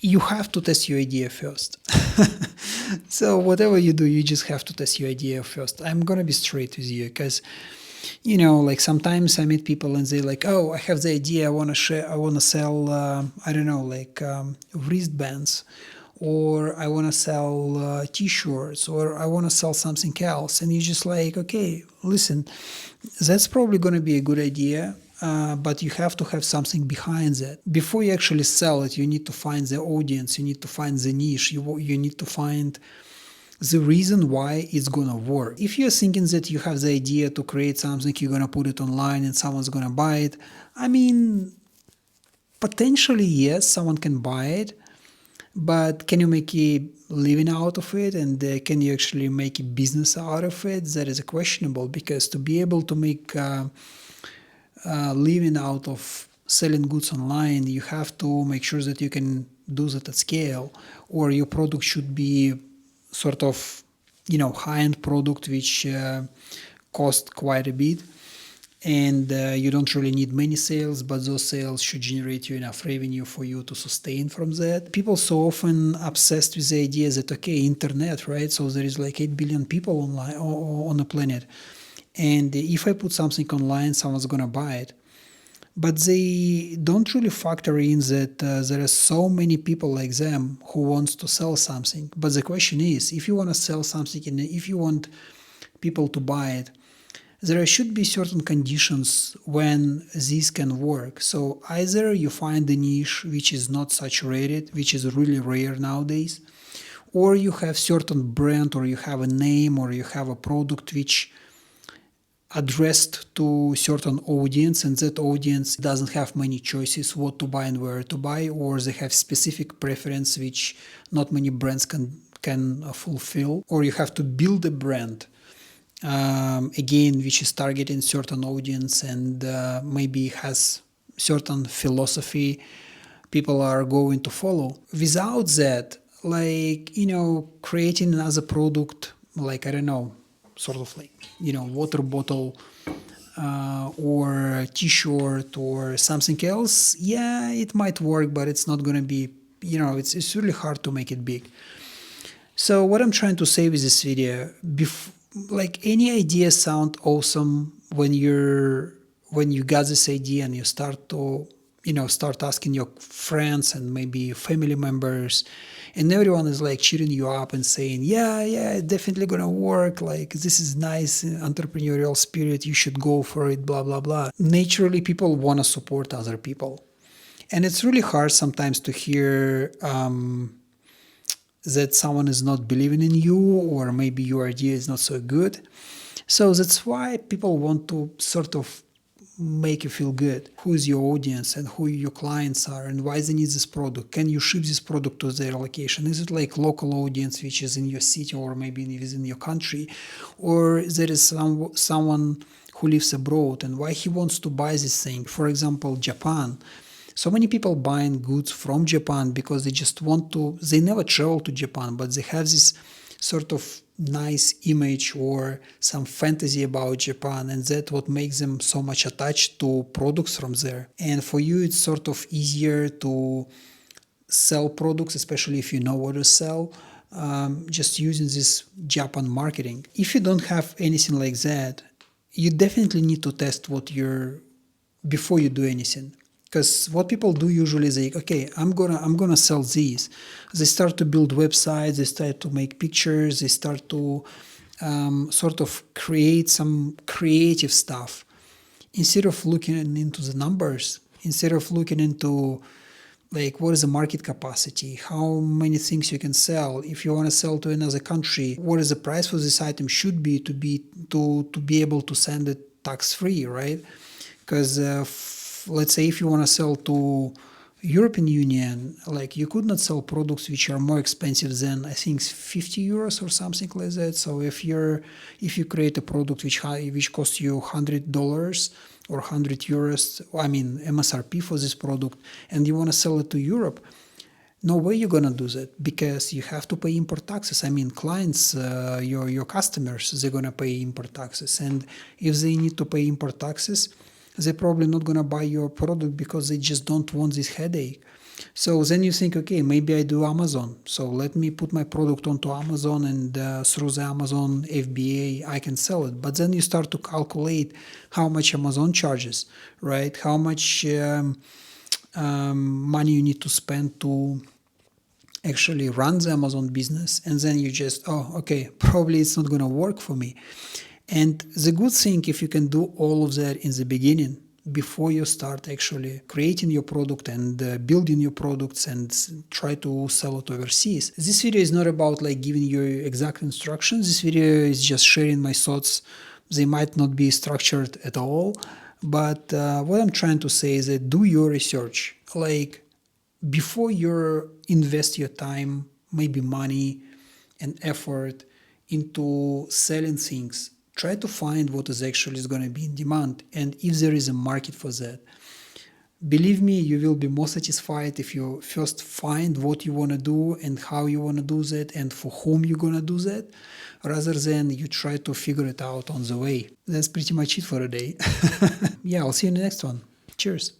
You have to test your idea first. So whatever you do, you just have to test your idea first. I'm gonna be straight with you because like sometimes I meet people and they're like, "Oh, I have the idea. I want to sell. I don't know, like wristbands, or I want to sell T-shirts, or I want to sell something else." And you're just like, "Okay, listen, that's probably going to be a good idea." But you have to have something behind that. Before you actually sell it, you need to find the audience, you need to find the niche, you need to find the reason why it's gonna work. If you're thinking that you have the idea to create something, you're gonna put it online and someone's gonna buy it, I mean, potentially yes, someone can buy it, but can you make a living out of it, and can you actually make a business out of it? That is questionable, because to be able to make living out of selling goods online, you have to make sure that you can do that at scale, or your product should be sort of high-end product which cost quite a bit, and you don't really need many sales, but those sales should generate you enough revenue for you to sustain from that. People so often obsessed with the idea that, okay, internet, right? So there is like 8 billion people online on the planet, and if I put something online, someone's gonna buy it. But they don't really factor in that there are so many people like them who wants to sell something. But the question is, if you want to sell something and if you want people to buy it, there should be certain conditions when this can work. So either you find a niche which is not saturated, which is really rare nowadays, or you have certain brand, or you have a name, or you have a product which addressed to certain audience, and that audience doesn't have many choices what to buy and where to buy, or they have specific preference which not many brands can fulfill, or you have to build a brand again which is targeting certain audience, and maybe has certain philosophy people are going to follow. Without that, like creating another product, like I don't know, sort of like water bottle or T-shirt or something else, yeah, it might work, but it's not gonna be, it's really hard to make it big. So what I'm trying to say with this video, like any idea sound awesome when you got this idea and you start to start asking your friends and maybe family members, and everyone is like cheering you up and saying, yeah, definitely gonna work, like this is nice entrepreneurial spirit, you should go for it, blah blah blah. Naturally people want to support other people, and it's really hard sometimes to hear that someone is not believing in you, or maybe your idea is not so good. So that's why people want to sort of make you feel good. Who is your audience and who your clients are, and why they need this product? Can you ship this product to their location? Is it like local audience which is in your city or maybe within your country, or there is someone who lives abroad and why he wants to buy this thing? For example, Japan. So many people buying goods from Japan because they just want to, they never travel to Japan, but they have this sort of nice image or some fantasy about Japan, and that's what makes them so much attached to products from there. And for you, it's sort of easier to sell products, especially if you know what to sell, just using this Japan marketing. If you don't have anything like that, you definitely need to test before you do anything. Because what people do usually is like, okay, I'm gonna sell these. They start to build websites, they start to make pictures, they start to sort of create some creative stuff, instead of looking into the numbers, instead of looking into like what is the market capacity, how many things you can sell. If you want to sell to another country, what is the price for this item should be to be able to send it tax free, right? Because let's say if you want to sell to European Union, like you could not sell products which are more expensive than I think 50 euros or something like that. So if you create a product which costs you $100 or 100 euros, I mean MSRP for this product, and you want to sell it to Europe, no way you're gonna do that, because you have to pay import taxes. I mean, clients, your customers, they're gonna pay import taxes, and if they need to pay import taxes, they're probably not gonna buy your product because they just don't want this headache. So then you think, okay, maybe I do Amazon. So let me put my product onto Amazon, and through the Amazon FBA, I can sell it. But then you start to calculate how much Amazon charges, right? How much money you need to spend to actually run the Amazon business. And then you just, oh, okay, probably it's not going to work for me. And the good thing, if you can do all of that in the beginning, before you start actually creating your product and building your products and try to sell it overseas. This video is not about like giving you exact instructions. This video is just sharing my thoughts. They might not be structured at all, but what I'm trying to say is that do your research. Like before you invest your time, maybe money and effort into selling things, try to find what is actually going to be in demand and if there is a market for that. Believe me, you will be more satisfied if you first find what you want to do and how you want to do that and for whom you're going to do that, rather than you try to figure it out on the way. That's pretty much it for today. Yeah, I'll see you in the next one. Cheers.